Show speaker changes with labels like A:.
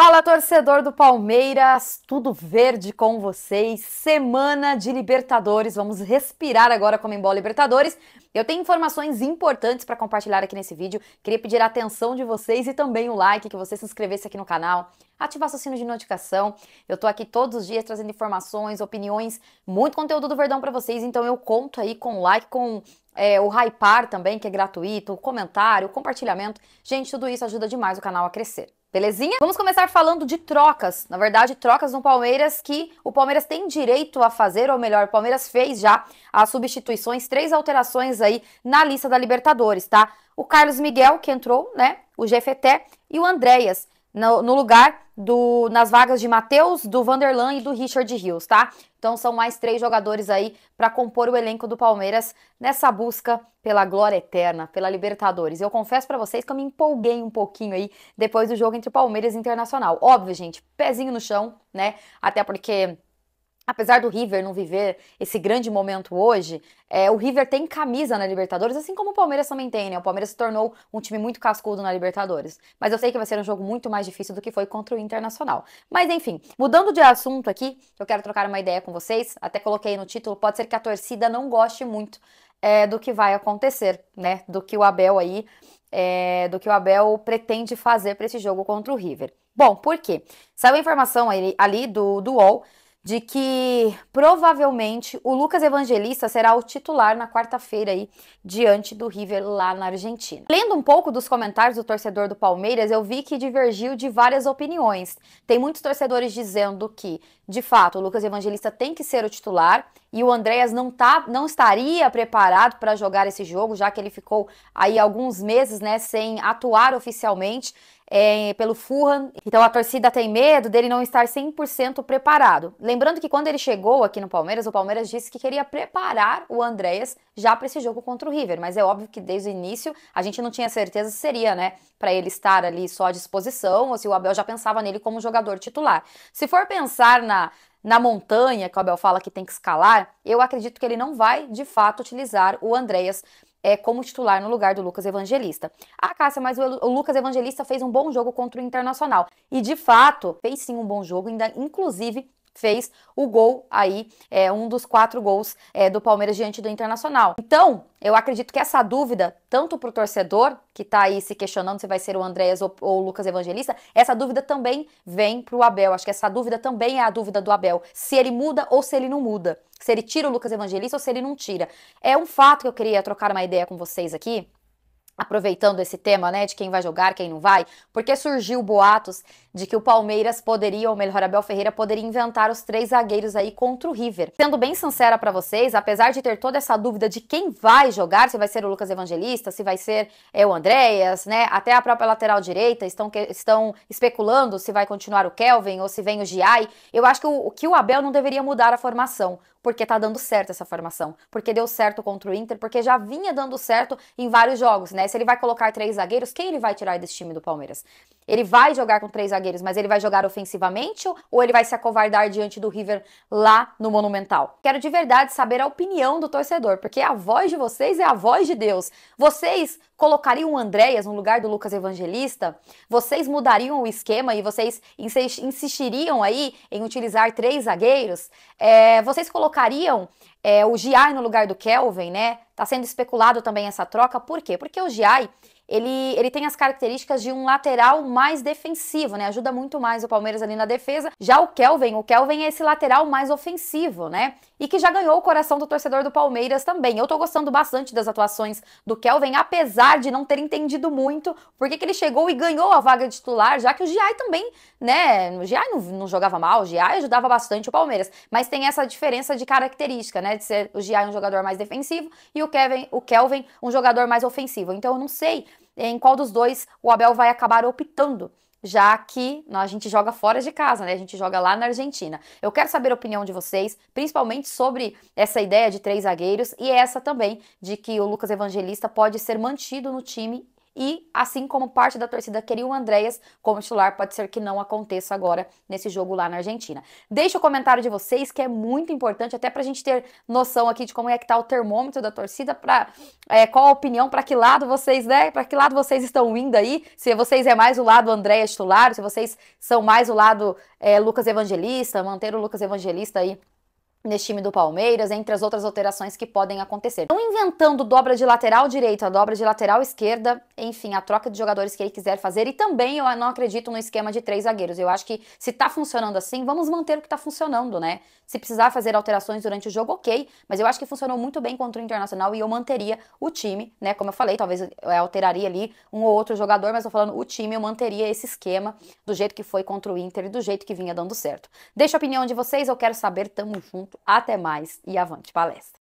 A: Fala, torcedor do Palmeiras, tudo verde com vocês, semana de Libertadores, vamos respirar agora com a Conmebol Libertadores. Eu tenho informações importantes para compartilhar aqui nesse vídeo, queria pedir a atenção de vocês e também o like, que você se inscrevesse aqui no canal, ativasse o sino de notificação. Eu tô aqui todos os dias trazendo informações, opiniões, muito conteúdo do Verdão para vocês, então eu conto aí com o like, com o hypar também, que é gratuito, o comentário, o compartilhamento. Gente, tudo isso ajuda demais o canal a crescer. Belezinha? Vamos começar falando de trocas. Na verdade, trocas no Palmeiras que o Palmeiras tem direito a fazer, ou melhor, o Palmeiras fez já as substituições, 3 alterações aí na lista da Libertadores, tá? O Carlos Miguel, que entrou, né? O Jefeté e o Andréas no lugar nas vagas de Matheus, do Vanderlan e do Richard Rios, tá? Então são mais 3 jogadores aí para compor o elenco do Palmeiras nessa busca pela glória eterna, pela Libertadores. Eu confesso para vocês que eu me empolguei um pouquinho aí depois do jogo entre Palmeiras e Internacional. Óbvio, gente, pezinho no chão, né? Até porque apesar do River não viver esse grande momento hoje, o River tem camisa na Libertadores, assim como o Palmeiras também tem, né? O Palmeiras se tornou um time muito cascudo na Libertadores. Mas eu sei que vai ser um jogo muito mais difícil do que foi contra o Internacional. Mas enfim, mudando de assunto aqui, eu quero trocar uma ideia com vocês. Até coloquei no título, pode ser que a torcida não goste muito do que vai acontecer, né? Do que o Abel aí... do que o Abel pretende fazer para esse jogo contra o River. Bom, por quê? Saiu a informação ali do UOL de que provavelmente o Lucas Evangelista será o titular na quarta-feira aí, diante do River lá na Argentina. Lendo um pouco dos comentários do torcedor do Palmeiras, eu vi que divergiu de várias opiniões. Tem muitos torcedores dizendo que, de fato, o Lucas Evangelista tem que ser o titular e o Andréas não estaria preparado para jogar esse jogo, já que ele ficou aí alguns meses, né, sem atuar oficialmente pelo Fulham. Então a torcida tem medo dele não estar 100% preparado. Lembrando que quando ele chegou aqui no Palmeiras, o Palmeiras disse que queria preparar o Andréas já para esse jogo contra o River, mas é óbvio que desde o início a gente não tinha certeza se seria, né, para ele estar ali só à disposição ou se o Abel já pensava nele como jogador titular. Se for pensar na montanha que o Abel fala que tem que escalar, eu acredito que ele não vai, de fato, utilizar o Andréas como titular no lugar do Lucas Evangelista. Ah, Cássia, mas o Lucas Evangelista fez um bom jogo contra o Internacional. E, de fato, fez sim um bom jogo, ainda inclusive fez o gol aí, um dos 4 gols do Palmeiras diante do Internacional. Então, eu acredito que essa dúvida, tanto para o torcedor, que tá aí se questionando se vai ser o Andréas ou o Lucas Evangelista, essa dúvida também vem para o Abel. Acho que essa dúvida também é a dúvida do Abel, se ele muda ou se ele não muda. Se ele tira o Lucas Evangelista ou se ele não tira. É um fato que eu queria trocar uma ideia com vocês aqui, aproveitando esse tema, né, de quem vai jogar, quem não vai, porque surgiu boatos de que o Palmeiras poderia, ou melhor, Abel Ferreira poderia inventar os 3 zagueiros aí contra o River. Sendo bem sincera pra vocês, apesar de ter toda essa dúvida de quem vai jogar, se vai ser o Lucas Evangelista, se vai ser o Andréas, né, até a própria lateral direita estão especulando se vai continuar o Kelvin ou se vem o Giai, eu acho que o Abel não deveria mudar a formação, porque tá dando certo essa formação, porque deu certo contra o Inter, porque já vinha dando certo em vários jogos, né? Se ele vai colocar 3 zagueiros, quem ele vai tirar desse time do Palmeiras? Ele vai jogar com 3 zagueiros, mas ele vai jogar ofensivamente ou ele vai se acovardar diante do River lá no Monumental? Quero de verdade saber a opinião do torcedor, porque a voz de vocês é a voz de Deus. Vocês colocariam o Andréas no lugar do Lucas Evangelista? Vocês mudariam o esquema e vocês insistiriam aí em utilizar 3 zagueiros? Vocês colocariam o Giai no lugar do Kelvin, né? Tá sendo especulado também essa troca. Por quê? Porque o Giai, ele tem as características de um lateral mais defensivo, né? Ajuda muito mais o Palmeiras ali na defesa. Já o Kelvin é esse lateral mais ofensivo, né? E que já ganhou o coração do torcedor do Palmeiras também. Eu tô gostando bastante das atuações do Kelvin, apesar de não ter entendido muito porque que ele chegou e ganhou a vaga de titular, já que o Giai também, né? O Giai não jogava mal, o Giai ajudava bastante o Palmeiras. Mas tem essa diferença de característica, né? De ser o Giai um jogador mais defensivo e o Kelvin um jogador mais ofensivo. Então eu não sei em qual dos dois o Abel vai acabar optando, já que a gente joga fora de casa, né? A gente joga lá na Argentina. Eu quero saber a opinião de vocês, principalmente sobre essa ideia de 3 zagueiros e essa também de que o Lucas Evangelista pode ser mantido no time e assim como parte da torcida queria o Andreas como titular, pode ser que não aconteça agora nesse jogo lá na Argentina. Deixa o comentário de vocês, que é muito importante, até pra gente ter noção aqui de como é que tá o termômetro da torcida, qual a opinião, para que lado vocês, né, para que lado vocês estão indo aí, se vocês é mais o lado Andreas titular, se vocês são mais o lado Lucas Evangelista, manter o Lucas Evangelista aí nesse time do Palmeiras, entre as outras alterações que podem acontecer. Estão inventando dobra de lateral direita, dobra de lateral esquerda, enfim, a troca de jogadores que ele quiser fazer, e também eu não acredito no esquema de 3 zagueiros. Eu acho que se tá funcionando assim, vamos manter o que tá funcionando, né? Se precisar fazer alterações durante o jogo, ok, mas eu acho que funcionou muito bem contra o Internacional e eu manteria o time, né? Como eu falei, talvez eu alteraria ali um ou outro jogador, mas eu falando o time, eu manteria esse esquema do jeito que foi contra o Inter e do jeito que vinha dando certo. Deixa a opinião de vocês, eu quero saber, tamo junto. Até mais e avante palestra!